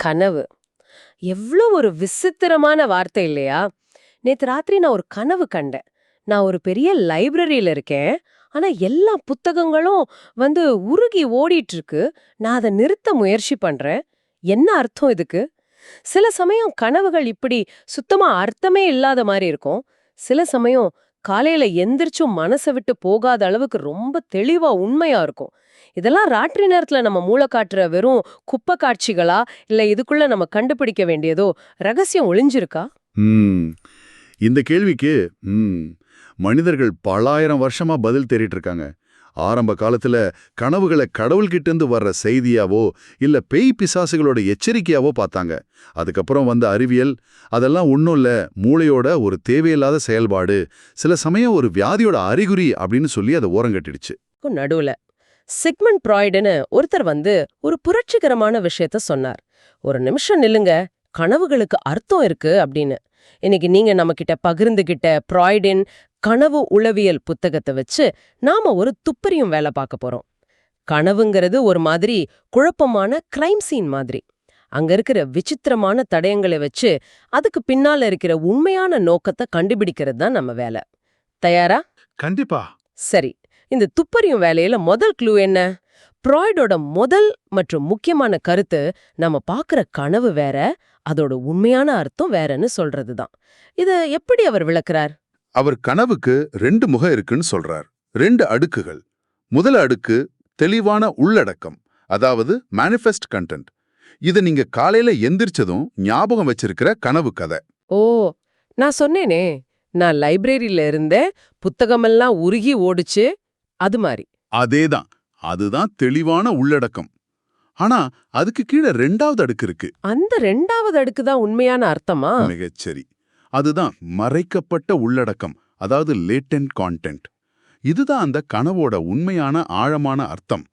கனவு. எவ்ளோ ஒரு விசித்திரமான வார்த்தை இல்லையா? நேத்து ராத்திரி நான் ஒரு கனவு கண்டேன். நான் ஒரு பெரிய லைப்ரரியில இருக்கேன். ஆனா எல்லா புத்தகங்களும் உருகி ஓடிட்டு இருக்கு. நான் அத நிறுத்த முயற்சி பண்றேன். என்ன அர்த்தம் இதுக்கு? சில சமயம் கனவுகள் இப்படி சுத்தமா அர்த்தமே இல்லாத மாரி இருக்கும். சில சமயம் காலையில எந்திரிச்சும் மனச விட்டு போகாத அளவுக்கு ரொம்ப தெளிவா உண்மையா இருக்கும். இதெல்லாம் ராத்திரி நேரத்துல நம்ம மூளை காட்டுற வெறும் குப்பை காட்சிகளா? இல்ல இதுக்குள்ள நம்ம கண்டுபிடிக்க வேண்டியதோ ரகசியம் ஒளிஞ்சிருக்கா? ம் இந்த கேள்விக்கு ம் மனிதர்கள் பலாயிரம் வருஷமா பதில் தேடிட்டு இருக்காங்க. ஆரம்ப காலத்துல கனவுகளை கடவுள்கிட்ட இருந்து வர்ற செய்தியாவோ இல்ல பேய் பிசாசுகளோட எச்சரிக்கையாவோ பார்த்தாங்க. அதுக்கப்புறம் வந்த அறிவியல் அதெல்லாம் ஒன்றும் இல்ல, மூளையோட ஒரு தேவையில்லாத செயல்பாடு, சில சமயம் ஒரு வியாதியோட அறிகுறி அப்படின்னு சொல்லி அதை ஓரங்கட்டிடுச்சு. நடுவுல சிக்மண்ட் ஃப்ராய்டுன்னு ஒருத்தர் ஒரு புரட்சிகரமான விஷயத்த சொன்னார். ஒரு நிமிஷம் நில்லுங்க, கனவுகளுக்கு அர்த்தம் இருக்கு அப்படின்னு. இன்னைக்கு நீங்க நம்ம கிட்ட பகிர்ந்துகிட்ட ஃப்ராய்டின் கனவு உளவியல் புத்தகத்தை வச்சு நாம ஒரு துப்பறியும் வேலை பார்க்க போறோம். கனவுங்கிறது ஒரு மாதிரி குழப்பமான கிரைம் சீன் மாதிரி. அங்க இருக்கிற விசித்திரமான தடயங்களை வச்சு அதுக்கு பின்னால இருக்கிற உண்மையான நோக்கத்தை கண்டுபிடிக்கிறது தான் நம்ம வேலை. தயாரா? கண்டிப்பா. சரி, இந்த துப்பறியும் வேலையில முதல் க்ளூ என்ன? ஃப்ராய்டோட முதல் மற்றும் முக்கியமான கருத்து நம்ம பார்க்குற கனவு வேற, அதோட உண்மையான அர்த்தம் வேறன்னு சொல்றதுதான். இத எப்படி அவர் விளக்குறார்? அவர் கனவுக்கு 2 முகம் இருக்குன்னு சொல்றார். 2 அடுக்குகள். முதல் அடுக்கு தெளிவான உள்ளடக்கம், அதாவது மேனிஃபெஸ்ட் கண்டென்ட். இது நீங்க காலையில எந்திரிச்சதும் ஞாபகம் வச்சிருக்கிற கனவு கதை. ஓ, நான் சொன்னேனே, நான் லைப்ரரியில இருந்தேன், புத்தகமெல்லாம் உருகி ஓடுச்சு, அது மாதிரி. அதேதான், அதுதான் தெளிவான உள்ளடக்கம். ஆனா அதுக்கு கீழே 2வது அடுக்கு இருக்கு. அந்த 2வது அடுக்கு தான் உண்மையான அர்த்தமா? மிகச்சரி. அதுதான் மறைக்கப்பட்ட உள்ளடக்கம், அதாவது லேட்டன்ட் கான்டென்ட். இதுதான் அந்த கனவோட உண்மையான ஆழமான அர்த்தம்.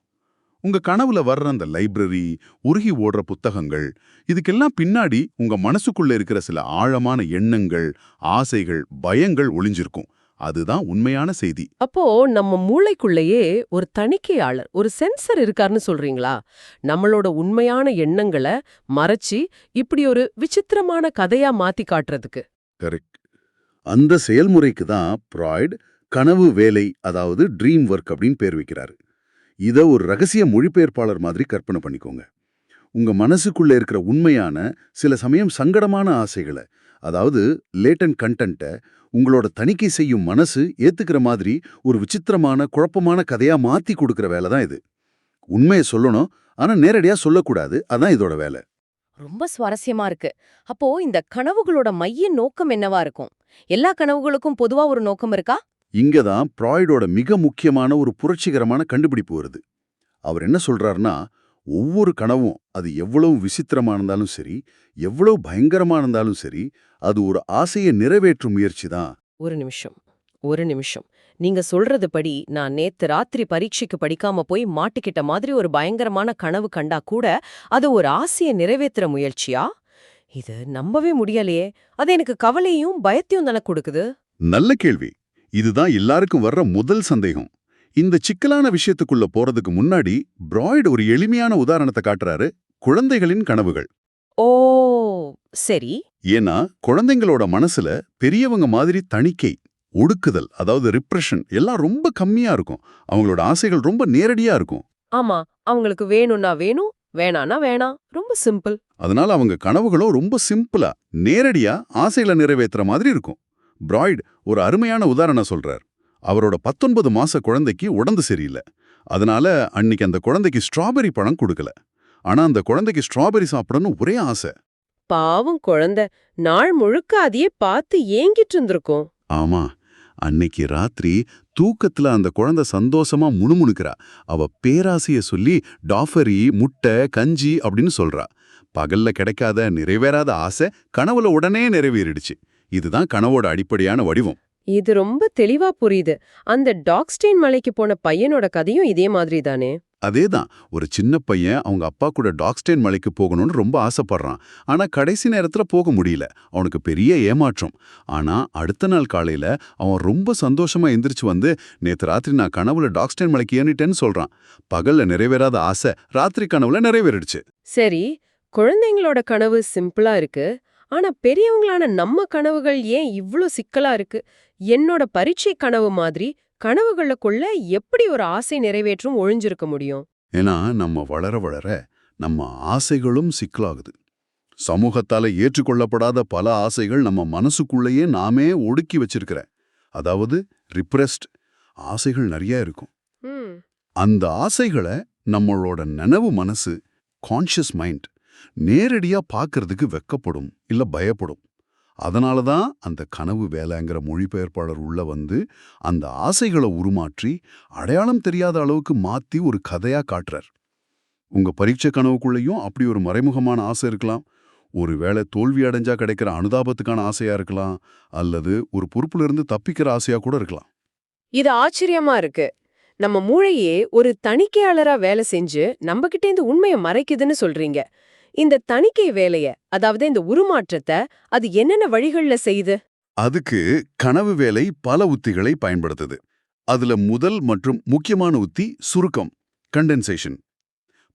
உங்க கனவுல வர்ற அந்த லைப்ரரி, உருகி ஓடுற புத்தகங்கள், இதுக்கெல்லாம் பின்னாடி உங்க மனசுக்குள்ள இருக்கிற சில ஆழமான எண்ணங்கள், ஆசைகள், பயங்கள் ஒளிஞ்சிருக்கும். அதுதான் உண்மையான செய்தி. அப்போ நம்ம மூளைக்குள்ளேயே ஒரு தணிக்கையாளர், ஒரு சென்சர் இருக்காருன்னு சொல்றீங்களா? நம்மளோட உண்மையான எண்ணங்களை மறைச்சி இப்படி ஒரு விசித்திரமான கதையா மாத்தி காட்டுறதுக்கு. கரெக்ட். அந்த செயல்முறைக்கு தான் ஃப்ராய்ட் கனவு வேலை, அதாவது ட்ரீம் ஒர்க் அப்படின்னு பேர் வைக்கிறாரு. இத ஒரு ரகசிய மொழிபெயர்ப்பாளர் மாதிரி கற்பனை பண்ணிக்கோங்க. உங்க மனசுக்குள்ள இருக்கிற உண்மையான, சில சமயம் சங்கடமான ஆசைகளை, அதாவது லேட்டன்ட் கண்டென்ட்டை உங்களோட தணிக்கை செய்யும் மனசு ஏத்துக்கிற மாதிரி ஒரு விசித்திரமான, குழப்பமான கதையா மாத்தி கொடுக்கிற வேலை தான் இது. உண்மையை சொல்லணும், ஆனா நேரடியா சொல்லக்கூடாது. அதான் இதோட வேலை. ரொம்ப சுவாரஸ்யமா இருக்கு. அப்போ இந்த கனவுகளோட மைய நோக்கம் என்னவா இருக்கும்? எல்லா கனவுகளுக்கும் பொதுவா ஒரு நோக்கம் இருக்கா? இங்கதான் ஃப்ராய்டோட மிக முக்கியமான ஒரு புரட்சிகரமான கண்டுபிடிப்பு வருது. அவர் என்ன சொல்றாருன்னா, ஒவ்வொரு கனவும் அது எவ்வளவு விசித்திரமா இருந்தாலும் சரி, எவ்வளவு பயங்கரமா இருந்தாலும் சரி, அது ஒரு ஆசையை நிறைவேற்றும் முயற்சி தான். ஒரு நிமிஷம், ஒரு நிமிஷம். நீங்க சொல்றது படி நான் நேத்து ராத்திரி பரீட்சைக்கு படிக்காம போய் மாட்டிக்கிட்ட மாதிரி ஒரு பயங்கரமான கனவு கண்டா கூட அது ஒரு ஆசையை நிறைவேற்றுற முயற்சியா? இது நம்பவே முடியலையே. அது எனக்கு கவலையும் பயத்தையும் தானே கொடுக்குது. நல்ல கேள்வி. இதுதான் எல்லாருக்கும் வர்ற முதல் சந்தேகம். இந்த சிக்கலான விஷயத்துக்குள்ள போறதுக்கு முன்னாடி ஃப்ராய்ட் ஒரு எளிமையான உதாரணத்தை காட்டுறாரு. குழந்தைகளின் கனவுகள். ஓ, சரி. ஏன்னா குழந்தைங்களோட மனசுல பெரியவங்க மாதிரி தணிக்கை, ஒடுக்குதல், அதாவது ரிப்ரெஷன் எல்லாம் ரொம்ப கம்மியா இருக்கும். அவங்களோட ஆசைகள் ரொம்ப நேரடியா இருக்கும். ஆமா, அவங்களுக்கு வேணும்னா வேணும், வேணானா வேணாம். ரொம்ப சிம்பிள். அதனால அவங்க கனவுகளும் ரொம்ப சிம்பிளா, நேரடியா ஆசைகளை நிறைவேற்றுற மாதிரி இருக்கும். ஃப்ராய்ட் ஒரு அருமையான உதாரணம் சொல்றார். அவரோட 19 மாச குழந்தைக்கு உடம்பு சரியில்லை. அதனால அன்னைக்கு அந்த குழந்தைக்கு ஸ்ட்ராபெரி பழம் கொடுக்கல. ஆனா அந்த குழந்தைக்கு ஸ்ட்ராபெரி சாப்பிடணும் ஒரே ஆசை. பாவம் குழந்தை நாள் முழுக்க அதையே பார்த்து ஏங்கிட்டு இருந்திருக்கும். ஆமா, அன்னைக்கு ராத்திரி தூக்கத்துல அந்த குழந்தை சந்தோஷமா முணுமுணுக்கிறா. அவ பேராசைய சொல்லி டாஃபரி, முட்டை, கஞ்சி அப்படின்னு சொல்றா. பகல்ல கிடைக்காத, நிறைவேறாத ஆசை கனவுல உடனே நிறைவேறிடுச்சு. இதுதான் கனவோட அடிப்படையான வடிவம். இது ரொம்ப தெளிவா புரியுது. அந்த டாக்ஸ்டெயின் மலைக்கு போன பையனோட கதையும் இதே மாதிரி தானே? அதேதான். ஒரு சின்ன பையன் அவங்க அப்பா கூட டாக்ஸ்டெயின் மலைக்கு போகணும்னு ரொம்ப ஆசைப்படுறான். ஆனா கடைசி நேரத்துல போக முடியல. அவனுக்கு பெரிய ஏமாற்றம். ஆனா அடுத்த நாள் காலையில அவன் ரொம்ப சந்தோஷமா எந்திரிச்சு நேத்து ராத்திரி நான் கனவுல டாக்ஸ்டெயின் மலைக்கு ஏறிட்டேன்னு சொல்றான். பகல்ல நிறைவேறாத ஆசை ராத்திரி கனவுல நிறைவேறிடுச்சு. சரி, குழந்தைங்களோட கனவு சிம்பிளா இருக்கு. ஆனா பெரியவங்களான நம்ம கனவுகள் ஏன் இவ்ளோ சிக்கலா இருக்கு? என்னோட பரீட்சை கனவு மாதிரி கனவுகளுக்குள்ள எப்படி ஒரு ஆசை நிறைவேற்றும் ஒழிஞ்சிருக்க முடியும்? ஏன்னா நம்ம வளர வளர நம்ம ஆசைகளும் சிக்கலாகுது. சமூகத்தால ஏற்றுக்கொள்ளப்படாத பல ஆசைகள் நம்ம மனசுக்குள்ளேயே நாமே ஒடுக்கி வச்சிருக்கிற, அதாவது ரிப்ரெஸ்ட் ஆசைகள் நிறைய இருக்கும். ம். அந்த ஆசைகளை நம்மளோட நனவு மனசு, கான்ஷியஸ் மைண்ட் நேரடியா பார்க்கறதுக்கு வெக்கப்படும் இல்ல பயப்படும். அதனால தான் அந்த கனவு வேலைங்கிற மொழிபெயர்ப்பாளர் உள்ள வந்து அந்த ஆசைகளை உருமாற்றி அடையாளம் தெரியாத அளவுக்கு மாத்தி ஒரு கதையா காட்டுறார். உங்க பரீட்சை கனவுக்குள்ளேயும் அப்படி ஒரு மறைமுகமான ஆசை இருக்கலாம். ஒருவேளை தோல்வி அடைஞ்சா கிடைக்கிற அனுதாபத்துக்கான ஆசையா இருக்கலாம், அல்லது ஒரு பொறுப்புல இருந்து தப்பிக்கிற ஆசையா கூட இருக்கலாம். இது ஆச்சரியமா இருக்கு. நம்ம மூளையே ஒரு தணிக்கையாளரா வேலை செஞ்சு நம்மகிட்ட இந்த உண்மையை மறைக்குதுன்னு சொல்றீங்க. இந்த தணிக்கை வேலைய, அதாவது இந்த உருமாற்றத்தை, அது என்னென்ன வழிகள்ல செய்யுது? அதுக்கு கனவு வேலை பல உத்திகளை பயன்படுத்துது. அதுல முதல் மற்றும் முக்கியமான உத்தி சுருக்கம், கண்டென்சேஷன்.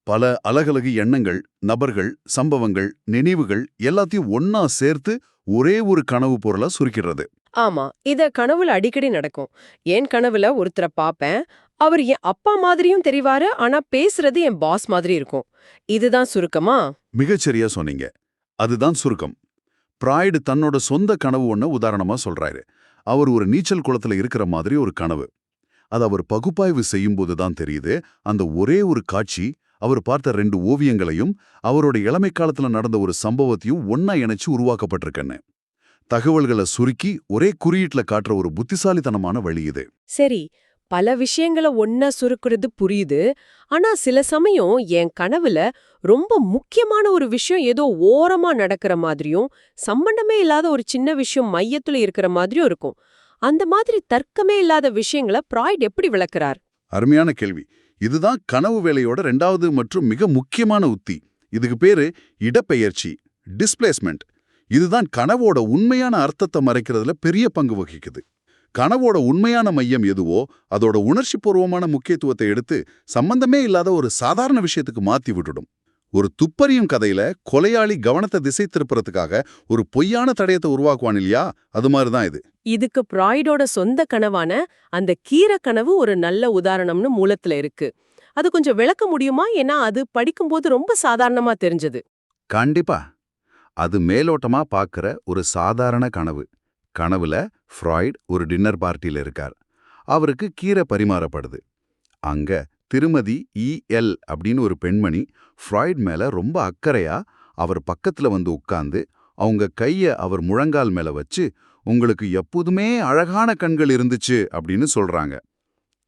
பல அலகலகு எண்ணங்கள், நபர்கள், சம்பவங்கள், நினைவுகள் எல்லாத்தையும் ஒன்னா சேர்த்து ஒரே ஒரு கனவு பொருளா சுருக்கிடுறது. ஆமா, இத கனவுல அடிக்கடி நடக்கும். என் கனவுல ஒருத்தரை பாப்பேன். அவர் என் அப்பா மாதிரியும் தெரிவாரு, ஆனா பேசுறது என் பாஸ் மாதிரி இருக்கும். இதுதான் சுருக்கமா? மிகச்சரியா சொன்னீங்க. அதுதான் சுருக்கம். பிராய்டு தன்னோட சொந்த கனவு ஒன்ன உதாரணமா சொல்றாரு. அவர் ஒரு நீச்சல் குளத்துல இருக்கிற மாதிரி ஒரு கனவு. அது அவர் பகுப்பாய்வு செய்யும்போது தான் தெரியுது, அந்த ஒரே ஒரு காட்சி அவர் பார்த்த 2 ஓவியங்களையும் அவரோட இளமை காலத்துல நடந்த ஒரு சம்பவத்தையும் ஒன்னா இணைச்சு உருவாக்கப்பட்டிருக்கன்னு. தகவல்களை சுருக்கி ஒரே குறியீட்டுல காட்டுற ஒரு புத்திசாலித்தனமான வழி இது. சரி, பல விஷயங்களை ஒன்னா சுருக்குறது புரியுது. ஆனா சில சமயம் என் கனவுல ரொம்ப முக்கியமான ஒரு விஷயம் ஏதோ ஓரமா நடக்கிற மாதிரியும், சம்பந்தமே இல்லாத ஒரு சின்ன விஷயம் மையத்துல இருக்கிற மாதிரியும் இருக்கும். அந்த மாதிரி தர்க்கமே இல்லாத விஷயங்களை பிராய்ட் எப்படி விளக்குறார்? அருமையான கேள்வி. இதுதான் கனவு வேலையோட 2வது மற்றும் மிக முக்கியமான உத்தி. இதுக்கு பேரு இடப்பெயர்ச்சி, டிஸ்பிளேஸ்மெண்ட். இதுதான் கனவோட உண்மையான அர்த்தத்தை மறைக்கிறதுல பெரிய பங்கு வகிக்குது. கனவோட உண்மையான மையம் எதுவோ அதோட உணர்ச்சிபூர்வமான முக்கியத்துவத்தை எடுத்து சம்பந்தமே இல்லாத ஒரு சாதாரண விஷயத்துக்கு மாத்தி விட்டுடும். ஒரு துப்பறியும் கதையில கொலையாளி கவனத்தை திசை திருப்புறதுக்காக ஒரு பொய்யான தடயத்தை உருவாக்குவான் இல்லையா, அது மாதிரிதான் இது. இதுக்கு பிராய்டோட சொந்த கனவான அந்த கீரை கனவு ஒரு நல்ல உதாரணம்னு மூலத்துல இருக்கு. அது கொஞ்சம் விளக்க முடியுமா? ஏன்னா அது படிக்கும்போது ரொம்ப சாதாரணமா தெரிஞ்சது. கண்டிப்பா. அது மேலோட்டமா பார்க்கிற ஒரு சாதாரண கனவு. கனவுல ஃப்ராய்ட் ஒரு டின்னர் பார்ட்டியில இருக்கார். அவருக்கு கீரை பரிமாறப்படுது. அங்க திருமதி E.L. அப்படின்னு ஒரு பெண்மணி ஃப்ராய்ட் மேல ரொம்ப அக்கறையா அவர் பக்கத்துல வந்து உட்கார்ந்து அவங்க கைய அவர் முழங்கால் மேல வச்சு, உங்களுக்கு எப்போதுமே அழகான கண்கள் இருந்துச்சு அப்படின்னு சொல்றாங்க.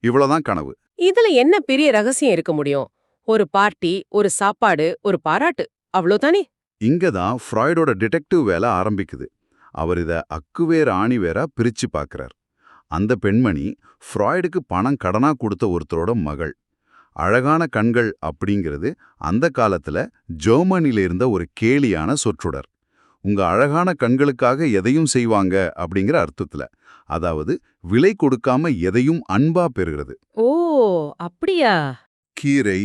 இவ்வளவுதான் கனவு. இதுல என்ன பெரிய ரகசியம் இருக்க முடியும்? ஒரு பார்ட்டி, ஒரு சாப்பாடு, ஒரு பாராட்டு, அவ்வளோதானே? இங்கதான் ஃப்ராய்டோட டிடெக்டிவ் வேலை ஆரம்பிக்குது. அவர் இத அக்குவேர் ஆணிவேரா பிரிச்சு பார்க்கறார். அந்த பெண்மணி ஃப்ராய்டுக்கு பணம் கடனா கொடுத்த ஒருத்தரோட மகள். அழகான கண்கள் அப்படிங்கிறது அந்த காலத்துல ஜெர்மனில இருந்த ஒரு கேலியான சொற்றொடர். உங்க அழகான கண்களுக்காக எதையும் செய்வாங்க அப்படிங்கிற அர்த்தத்துல. அதாவது விலை கொடுக்காம எதையும் அன்பா பெறுகிறது. ஓ, அப்படியா? கீரை,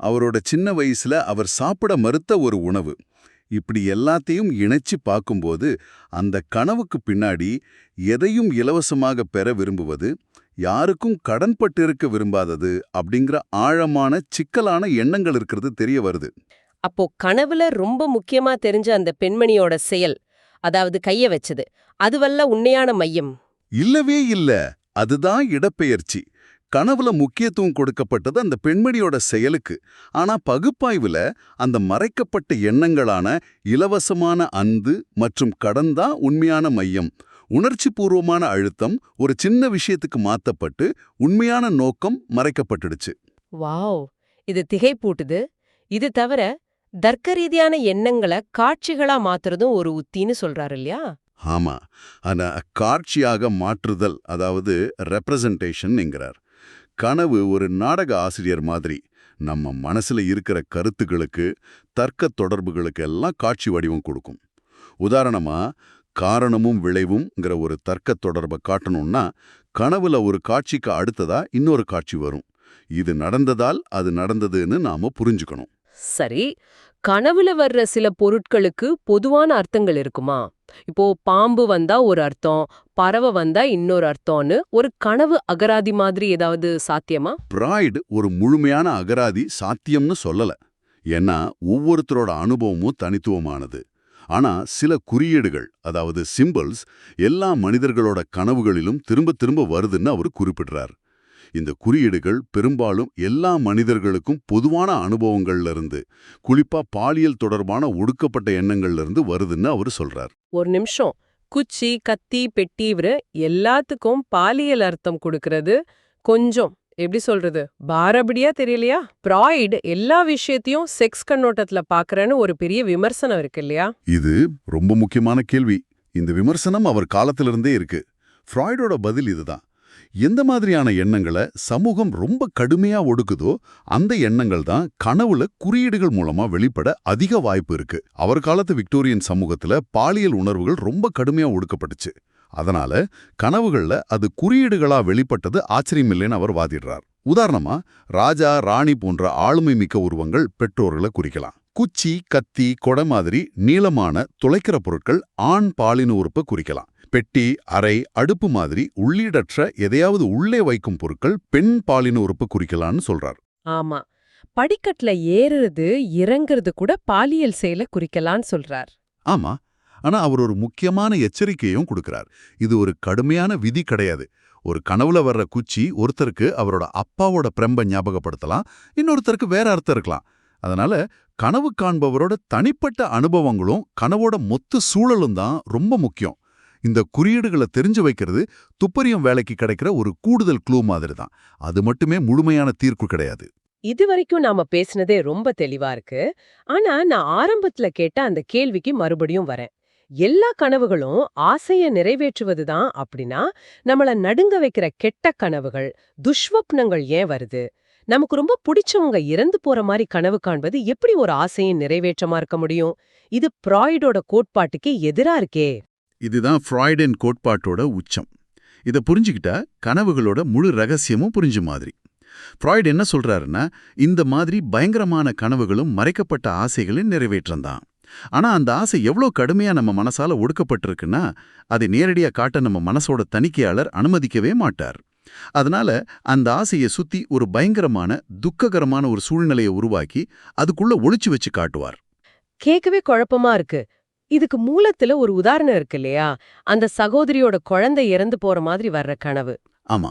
அவரோட சின்ன வயசுல அவர் சாப்பிட மறுத்த ஒரு உணவு, இப்படி எல்லாத்தையும் இணைச்சு பார்க்கும்போது அந்த கனவுக்கு பின்னாடி எதையும் இலவசமாக பெற விரும்புவது, யாருக்கும் கடன்பட்டிருக்க விரும்பாதது அப்படிங்கிற ஆழமான சிக்கலான எண்ணங்கள் இருக்கிறது தெரிய வருது. அப்போ கனவுல ரொம்ப முக்கியமா தெரிஞ்ச அந்த பெண்மணியோட செயல், அதாவது கைய வச்சது, அதுவல்ல உண்மையான மையம். இல்லவே இல்ல. அதுதான் இடப்பெயர்ச்சி. கனவுல முக்கியத்துவம் கொடுக்கப்பட்டது அந்த பெண்மணியோட செயலுக்கு. ஆனா பகுப்பாய்வுல அந்த மறைக்கப்பட்ட எண்ணங்களான இலவசமான அன்பு மற்றும் கடன் தான் உண்மையான மையம். உணர்ச்சிபூர்வமான அழுத்தம் ஒரு சின்ன விஷயத்துக்கு மாத்தப்பட்டு உண்மையான நோக்கம் மறைக்கப்பட்டுடுச்சு. வாவ், இது திகைப்பூட்டுது. இது தவிர தர்க்க ரீதியான எண்ணங்களை காட்சிகளா மாத்துறதும் ஒரு உத்தின்னு சொல்றாரு இல்லையா? ஆமா. ஆனா காட்சியாக மாற்றுதல், அதாவது ரெப்ரசன்டேஷன் என்கிறார். கனவு ஒரு நாடக ஆசிரியர் மாதிரி நம்ம மனசுல இருக்கிற கருத்துகளுக்கு, தர்க்க தொடர்புகளுக்கு எல்லாம் காட்சி வடிவம் கொடுக்கும். உதாரணமா, காரணமும் விளைவும்ங்கிற ஒரு தர்க்க தொடர்பை காட்டணும்னா கனவுல ஒரு காட்சிக்கு அடுத்ததா இன்னொரு காட்சி வரும். இது நடந்ததால் அது நடந்ததுன்னு நாம புரிஞ்சுக்கணும். சரி, கனவுல வர்ற சில பொருட்களுக்கு பொதுவான அர்த்தங்கள் இருக்குமா? இப்போ பாம்பு வந்தா ஒரு அர்த்தம், பறவை வந்தா இன்னொரு அர்த்தம்னு ஒரு கனவு அகராதி மாதிரி ஏதாவது சாத்தியமா? பிராய்டு ஒரு முழுமையான அகராதி சாத்தியம்னு சொல்லல. ஏன்னா ஒவ்வொருத்தரோட அனுபவமும் தனித்துவமானது. ஆனா சில குறியீடுகள், அதாவது சிம்பல்ஸ், எல்லா மனிதர்களோட கனவுகளிலும் திரும்ப திரும்ப வருதுன்னு அவர் குறிப்பிடுறார். இந்த குறியீடுகள் பெரும்பாலும் எல்லா மனிதர்களுக்கும் பொதுவான அனுபவங்கள்ல இருந்து, குறிப்பா பாலியல் தொடர்பான ஒடுக்கப்பட்ட எண்ணங்கள்ல இருந்து வருதுன்னு அவர் சொல்றார். ஒரு நிமிஷம். குச்சி, கத்தி, பெட்டிவரு எல்லாத்துக்கும் பாலியல் அர்த்தம் கொடுக்கறது கொஞ்சம் எப்படி சொல்றது, பாரபடியா தெரியலையா? பிராய்டு எல்லா விஷயத்தையும் செக்ஸ் கண்ணோட்டத்துல பாக்குறேன்னு ஒரு பெரிய விமர்சனம் இருக்கு இல்லையா? இது ரொம்ப முக்கியமான கேள்வி. இந்த விமர்சனம் அவர் காலத்திலிருந்தே இருக்கு. ஃப்ராய்டோட பதில் இதுதான். எந்த மாதிரியான எண்ணங்களை சமூகம் ரொம்ப கடுமையா ஒடுக்குதோ அந்த எண்ணங்கள் தான் கனவுல குறியீடுகள் மூலமா வெளிப்பட அதிக வாய்ப்பு இருக்கு. அவர் காலத்து விக்டோரியன் சமூகத்துல பாலியல் உணர்வுகள் ரொம்ப கடுமையா ஒடுக்கப்பட்டுச்சு. அதனால கனவுகள்ல அது குறியீடுகளா வெளிப்பட்டது ஆச்சரியமில்லைன்னு அவர் வாதிடுறார். உதாரணமா, ராஜா, ராணி போன்ற ஆளுமை மிக்க உருவங்கள் பெற்றோர்களை குறிக்கலாம். குச்சி, கத்தி, கொடை மாதிரி நீளமான துளைக்கிற பொருட்கள் ஆண் பாலின உறுப்பை குறிக்கலாம். பெட்டி, அறை, அடுப்பு மாதிரி உள்ளீடற்ற எதையாவது உள்ளே வைக்கும் பொருட்கள் பெண் பாலின உறுப்பு குறிக்கலாம்னு சொல்றார். ஆமா. படிக்கட்டுல ஏறுறது இறங்குறது கூட பாலியல் செயலை குறிக்கலான்னு சொல்றார். ஆமா, ஆனா அவர் ஒரு முக்கியமான எச்சரிக்கையும் கொடுக்கிறார். இது ஒரு கடுமையான விதி கிடையாது. ஒரு கனவுல வர்ற குச்சி ஒருத்தருக்கு அவரோட அப்பாவோட பிரம்ப ஞாபகப்படுத்தலாம், இன்னொருத்தருக்கு வேற அர்த்தம் இருக்கலாம். அதனால கனவு காண்பவரோட தனிப்பட்ட அனுபவங்களும் கனவோட மொத்த சூழலும் தான் ரொம்ப முக்கியம். இந்த குறியீடுகளை தெரிஞ்சு வைக்கிறது துப்பறியும் வேலைக்கு கிடைக்கிற ஒரு கூடுதல் க்ளூ மாதிரி தான். அது மட்டுமே முழுமையான தீர்ப்பு கிடையாது. இது வரைக்கும் நாம பேசினதே ரொம்ப தெளிவா இருக்கு. ஆனா நான் ஆரம்பத்துல கேட்ட அந்த கேள்விக்கு மறுபடியும் வரேன். எல்லா கனவுகளும் ஆசைய நிறைவேற்றுவதுதான் அப்படின்னா, நம்மள நடுங்க வைக்கிற கெட்ட கனவுகள், துஷ்வப்னங்கள் ஏன் வருது? நமக்கு ரொம்ப பிடிச்சவங்க இறந்து போற மாதிரி கனவு காண்பது எப்படி ஒரு ஆசையின் நிறைவேற்றமா இருக்க முடியும்? இது ஃப்ராய்டோட கோட்பாட்டுக்கு எதிரா இருக்கே. இதுதான் ஃப்ராய்டின் கோட்பாட்டோட உச்சம். இதை புரிஞ்சுக்கிட்டா கனவுகளோட முழு ரகசியமும் புரிஞ்ச மாதிரி. ஃப்ராய்டு என்ன சொல்றாருன்னா, இந்த மாதிரி பயங்கரமான கனவுகளும் மறைக்கப்பட்ட ஆசைகளின் நிறைவேற்றம்தான். ஆனா அந்த ஆசை எவ்வளோ கடுமையா நம்ம மனசால ஒடுக்கப்பட்டிருக்குன்னா, அதை நேரடியா காட்ட நம்ம மனசோட தணிக்கையாளர் அனுமதிக்கவே மாட்டார். அதனால அந்த ஆசையை சுத்தி ஒரு பயங்கரமான துக்ககரமான ஒரு சூழ்நிலையை உருவாக்கி அதுக்குள்ள ஒளிச்சு வச்சு காட்டுவார். கேட்கவே குழப்பமா இருக்கு. இதுக்கு மூலத்துல ஒரு உதாரணம் இருக்கு இல்லையா? அந்த சகோதரியோட குழந்தை இறந்து போற மாதிரி வர்ற கனவு. ஆமா,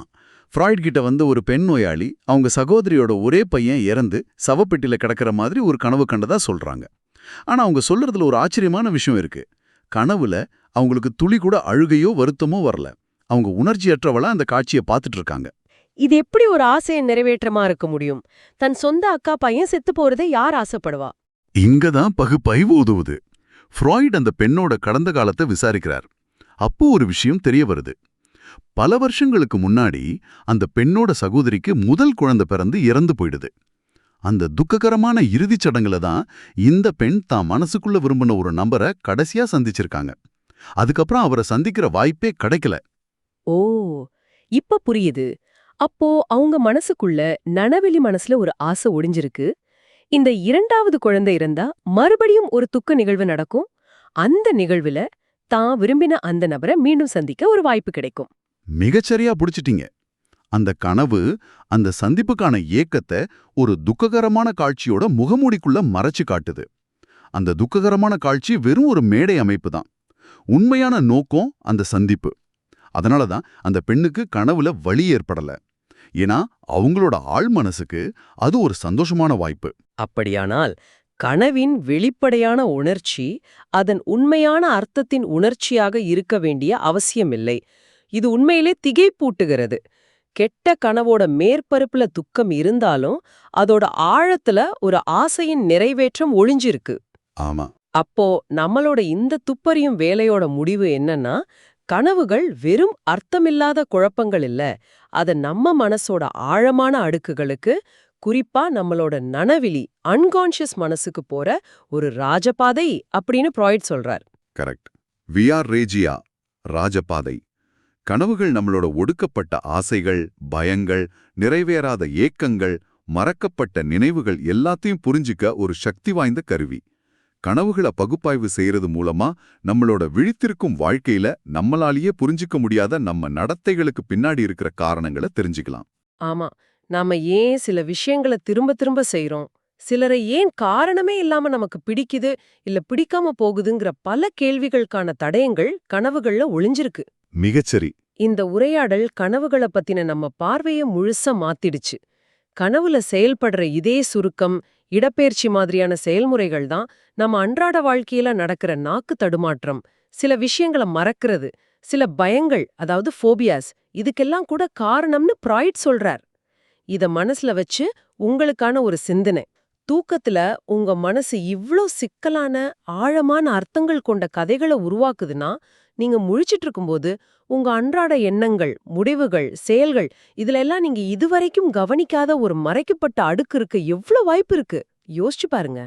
ஃப்ராய்ட் கிட்ட வந்து ஒரு பெண் நோயாளி அவங்க சகோதரியோட ஒரே பையன் இறந்து சவப்பெட்டியில கிடக்கிற மாதிரி ஒரு கனவு கண்டதா சொல்றாங்க. ஆனா அவங்க சொல்றதுல ஒரு ஆச்சரியமான விஷயம் இருக்கு. கனவுல அவங்களுக்கு துளி கூட அழுகையோ வருத்தமோ வரல. அவங்க உணர்ச்சியற்றவளா அந்த காட்சியை பார்த்துட்டு இருக்காங்க. இது எப்படி ஒரு ஆசையை நிறைவேற்றமா இருக்க முடியும்? தன் சொந்த அக்கா பையன் செத்து போறதை யார் ஆசைப்படுவா? இங்கதான் பகுப்பாய்வு உதவுது. ஃப்ராய்ட் அந்த பெண்ணோட கடந்த காலத்தை விசாரிக்கிறார். அப்போ ஒரு விஷயம் தெரிய வருது. பல வருஷங்களுக்கு முன்னாடி அந்த பெண்ணோட சகோதரிக்கு முதல் குழந்தை பிறந்து இறந்து போயிடுது. அந்த துக்ககரமான இறுதிச் சடங்குல தான் இந்த பெண் தான் மனசுக்குள்ள விரும்பின ஒரு நபரை கடைசியா சந்திச்சிருக்காங்க. அதுக்கப்புறம் அவரை சந்திக்கிற வாய்ப்பே கிடைக்கல. ஓ, இப்ப புரியுது. அப்போ அவங்க மனசுக்குள்ள நனவெளி மனசுல ஒரு ஆசை ஒளிஞ்சிருக்கு. இந்த இரண்டாவது குழந்தை இருந்தா மறுபடியும் ஒரு துக்க நிகழ்வு நடக்கும். அந்த நிகழ்வுல தான் விரும்பின அந்த நபரை மீண்டும் சந்திக்க ஒரு வாய்ப்பு கிடைக்கும். மிகச்சரியா புடிச்சிட்டீங்க. அந்த கனவு அந்த சந்திப்புக்கான ஏக்கத்தை ஒரு துக்ககரமான காட்சியோட முகமூடிக்குள்ள மறைச்சு காட்டுது. அந்த துக்ககரமான காட்சி வெறும் ஒரு மேடை அமைப்பு தான். உண்மையான நோக்கம் அந்த சந்திப்பு. அதனால தான் அந்த பெண்ணுக்கு கனவுல வலி ஏற்படல. ஏன்னா அவங்களோட ஆழ் மனசுக்கு அது ஒரு சந்தோஷமான வாய்ப்பு. அப்படியானால் கனவின் வெளிப்படையான உணர்ச்சி அதன் உண்மையான அர்த்தத்தின் உணர்ச்சியாக இருக்க வேண்டிய அவசியமில்லை. இது உண்மையிலே திகைப்பூட்டுகிறது. கெட்ட கனவோட மேற்பரப்புல துக்கம் இருந்தாலும் அதோட ஆழத்துல ஒரு ஆசையின் நிறைவேற்றம் ஒளிஞ்சிருக்கு. ஆமா, அப்போ நம்மளோட இந்த துப்பறியும் வேலையோட முடிவு என்னன்னா, கனவுகள் வெறும் அர்த்தமில்லாத குழப்பங்கள் இல்ல, அது நம்ம மனசோட ஆழமான அடுக்குகளுக்கு, குறிப்பா நம்மளோட நனவிலி அன்கான்ஷியஸ் மனசுக்கு போற ஒரு ராஜபாதை அப்படின்னு ஃப்ராய்ட் சொல்றார். கரெக்ட். விஆர் ரேஜியா, ராஜபாதை. கனவுகள் நம்மளோட ஒடுக்கப்பட்ட ஆசைகள், பயங்கள், நிறைவேறாத ஏக்கங்கள், மறக்கப்பட்ட நினைவுகள் எல்லாத்தையும் புரிஞ்சிக்க ஒரு சக்தி வாய்ந்த கருவி. கனவுகளை பகுப்பாய்வு செய்யறது மூலமா நம்மளோட விழித்திருக்கும் வாழ்க்கையில நம்மளாலேயே புரிஞ்சிக்க முடியாத நம்ம நடத்தைகளுக்கு பின்னாடி இருக்கிற காரணங்களை தெரிஞ்சுக்கலாம். ஆமா, நாம ஏன் சில விஷயங்களை திரும்ப திரும்ப செய்றோம், சிலரை ஏன் காரணமே இல்லாம நமக்கு பிடிக்குது இல்ல பிடிக்காம போகுதுங்கிற பல கேள்விகளுக்கான தடயங்கள் கனவுகள்ல ஒளிஞ்சிருக்கு. மிகச்சரி. இந்த உரையாடல் கனவுகள பத்தின நம்ம பார்வைய முழுசா மாத்திடுச்சு. கனவுல செயல்படுற இதே சுருக்கம், இடப்பெயர்ச்சி மாதிரியான செயல்முறைகள் தான் நம்ம அன்றாட வாழ்க்கையில நடக்கிற நாக்கு தடுமாற்றம், சில விஷயங்கள மறக்கிறது, சில பயங்கள், அதாவது ஃபோபியாஸ், இதுக்கெல்லாம் கூட காரணம்னு ஃப்ராய்ட் சொல்றார். இத மனசுல வச்சு உங்களுக்கான ஒரு சிந்தனை. தூக்கத்துல உங்க மனசு இவ்ளோ சிக்கலான, ஆழமான அர்த்தங்கள் கொண்ட கதைகளை உருவாக்குதுன்னா, நீங்க முழிச்சிட்டு இருக்கும்போது உங்க அன்றாட எண்ணங்கள், முடிவுகள், செயல்கள் இதுல எல்லாம் நீங்க இதுவரைக்கும் கவனிக்காத ஒரு மறைக்கப்பட்ட அடுக்கு இருக்க எவ்ளோ வாய்ப்பு இருக்கு யோசிச்சு பாருங்க.